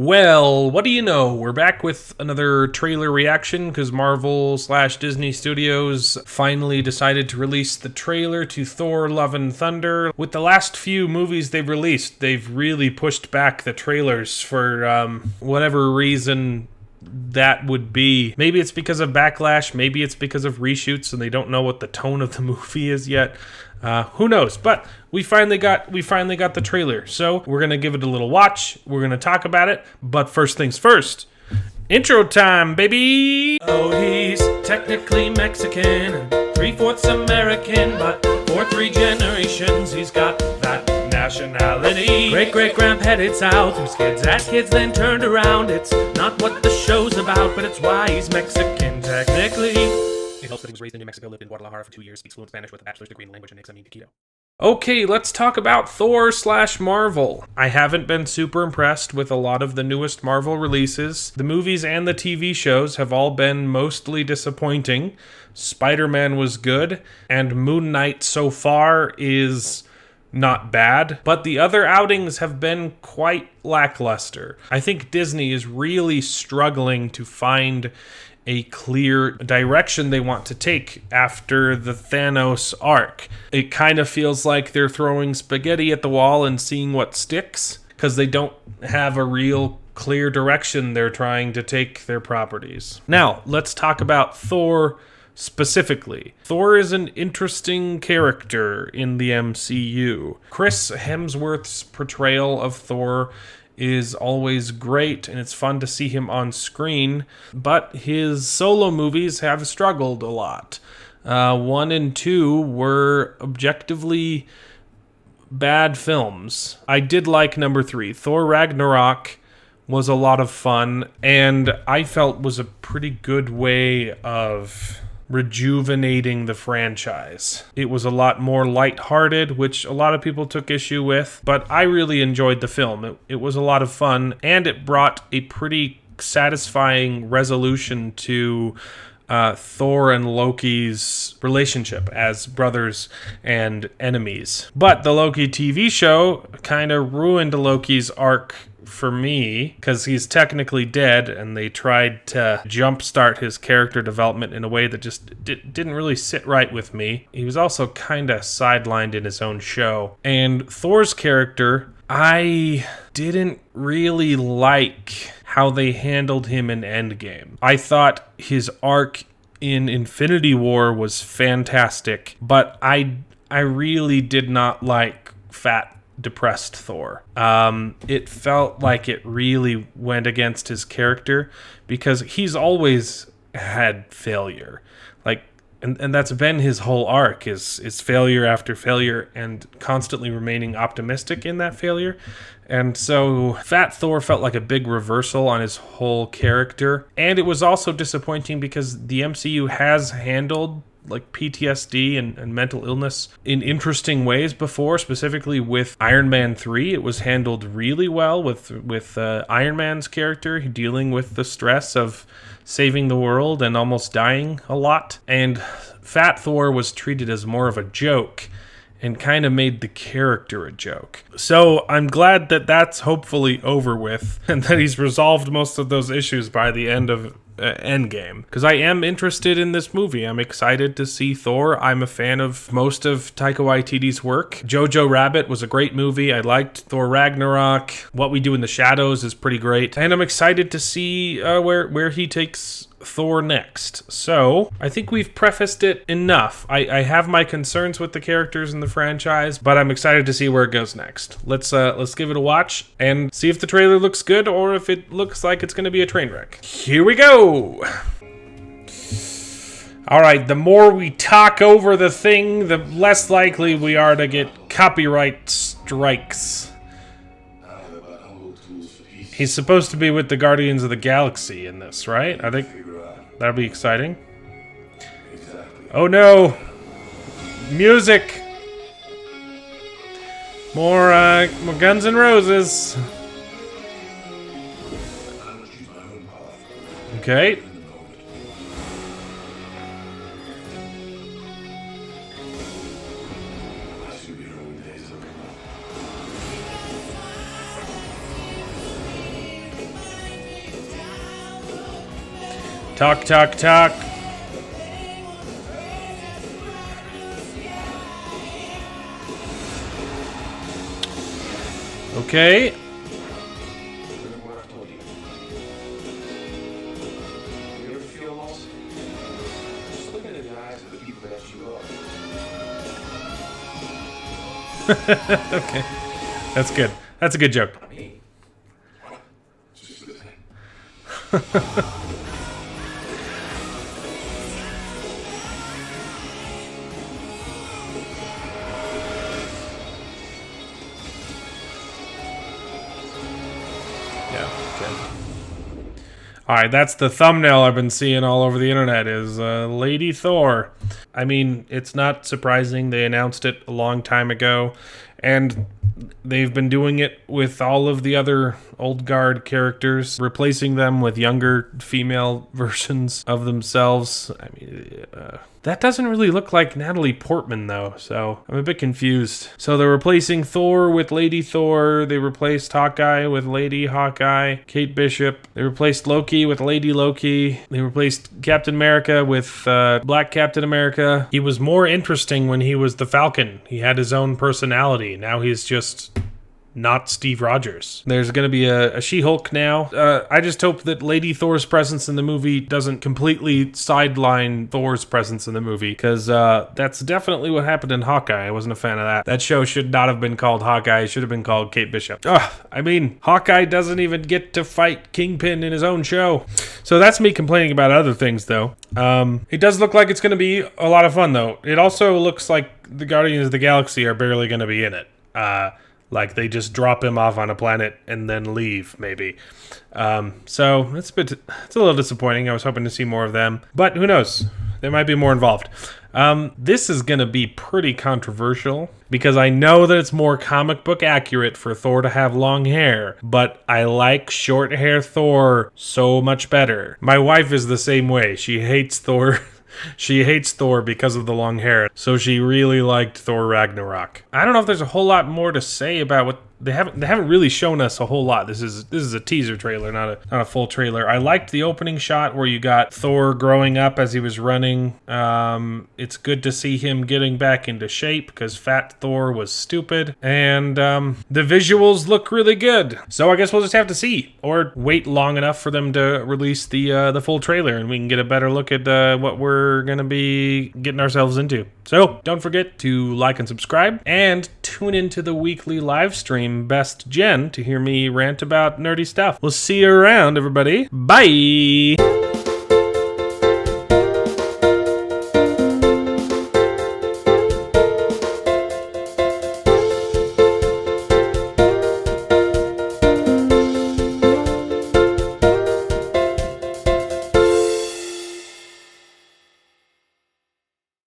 Well, what do you know? We're back with another trailer reaction because Marvel/Disney Studios finally decided to release the trailer to Thor: Love and Thunder. With the last few movies they've released, they've really pushed back the trailers for whatever reason that would be. Maybe it's because of backlash, maybe it's because of reshoots and they don't know what the tone of the movie is yet. Who knows? But we finally got the trailer, so we're gonna give it a little watch. We're gonna talk about it, but first things first. Intro time, baby! Oh, he's technically Mexican and 3/4 American, but for 3 generations he's got that nationality. Great-great-grandpa headed south, whose kids had kids then turned around. It's not what the show's about, but it's why he's Mexican technically. It helps that he was raised in New Mexico, lived in Guadalajara for 2 years, speaks fluent Spanish with a bachelor's degree in language and examine taquito. Okay, let's talk about Thor/Marvel. I haven't been super impressed with a lot of the newest Marvel releases. The movies and the TV shows have all been mostly disappointing. Spider-Man was good, and Moon Knight so far is not bad, but the other outings have been quite lackluster. I think Disney is really struggling to find a clear direction they want to take after the Thanos arc. It kind of feels like they're throwing spaghetti at the wall and seeing what sticks, because they don't have a real clear direction they're trying to take their properties. Now, let's talk about Thor specifically. Thor is an interesting character in the MCU. Chris Hemsworth's portrayal of Thor is always great, and it's fun to see him on screen, but his solo movies have struggled a lot. 1 and 2 were objectively bad films. I did like number 3. Thor Ragnarok was a lot of fun, and I felt was a pretty good way of rejuvenating the franchise. It was a lot more lighthearted, which a lot of people took issue with, but I really enjoyed the film. It was a lot of fun, and it brought a pretty satisfying resolution to Thor and Loki's relationship as brothers and enemies. But the Loki TV show kind of ruined Loki's arc for me, because he's technically dead, and they tried to jumpstart his character development in a way that just didn't really sit right with me. He was also kind of sidelined in his own show. And Thor's character, I didn't really like how they handled him in Endgame. I thought his arc in Infinity War was fantastic, but I really did not like fat depressed Thor. It felt like it really went against his character, because he's always had failure. And that's been his whole arc, is failure after failure and constantly remaining optimistic in that failure. And so Fat Thor felt like a big reversal on his whole character. And it was also disappointing because the MCU has handled like PTSD and mental illness in interesting ways before, specifically with Iron Man 3. It was handled really well with Iron Man's character dealing with the stress of saving the world and almost dying a lot. And Fat Thor was treated as more of a joke and kind of made the character a joke. So I'm glad that that's hopefully over with and that he's resolved most of those issues by the end of Endgame, because I am interested in this movie. I'm excited to see Thor. I'm a fan of most of Taika Waititi's work. Jojo Rabbit was a great movie. I liked Thor Ragnarok. What We Do in the Shadows is pretty great, and I'm excited to see where he takes Thor next. So I think we've prefaced it enough. I have my concerns with the characters in the franchise, but I'm excited to see where it goes next. Let's give it a watch and see if the trailer looks good or if it looks like it's going to be a train wreck. Here we go. All right, the more we talk over the thing, the less likely we are to get copyright strikes. He's supposed to be with the Guardians of the Galaxy in this, right? I think that'll be exciting. Oh no! Music! More Guns N' Roses. Okay. Talk, talk, talk. Okay. Okay. That's good. That's a good joke. Yeah, okay. Alright, that's the thumbnail I've been seeing all over the internet is Lady Thor. I mean, it's not surprising. They announced it a long time ago, and they've been doing it with all of the other old guard characters, replacing them with younger female versions of themselves. I mean, that doesn't really look like Natalie Portman, though, so I'm a bit confused. So they're replacing Thor with Lady Thor. They replaced Hawkeye with Lady Hawkeye, Kate Bishop. They replaced Loki with Lady Loki. They replaced Captain America with Black Captain America. He was more interesting when he was the Falcon. He had his own personality. Now he's just not Steve Rogers. There's going to be a She-Hulk now. I just hope that Lady Thor's presence in the movie doesn't completely sideline Thor's presence in the movie, because that's definitely what happened in Hawkeye. I wasn't a fan of that. That show should not have been called Hawkeye. It should have been called Kate Bishop. I mean, Hawkeye doesn't even get to fight Kingpin in his own show. So that's me complaining about other things, though. It does look like it's going to be a lot of fun, though. It also looks like the Guardians of the Galaxy are barely going to be in it. Like they just drop him off on a planet and then leave, maybe. So it's a little disappointing. I was hoping to see more of them, but who knows? There might be more involved. This is going to be pretty controversial because I know that it's more comic book accurate for Thor to have long hair, but I like short hair Thor so much better. My wife is the same way. She hates Thor. She hates Thor because of the long hair, so she really liked Thor Ragnarok. I don't know if there's a whole lot more to say about what they haven't really shown us a whole lot. This is a teaser trailer, not a full trailer. I liked the opening shot where you got Thor growing up as he was running. It's good to see him getting back into shape because Fat Thor was stupid, and the visuals look really good. So I guess we'll just have to see, or wait long enough for them to release the full trailer, and we can get a better look at what we're gonna be getting ourselves into. So don't forget to like and subscribe, and tune into the weekly live stream Best Gen to hear me rant about nerdy stuff. We'll see you around, everybody. Bye!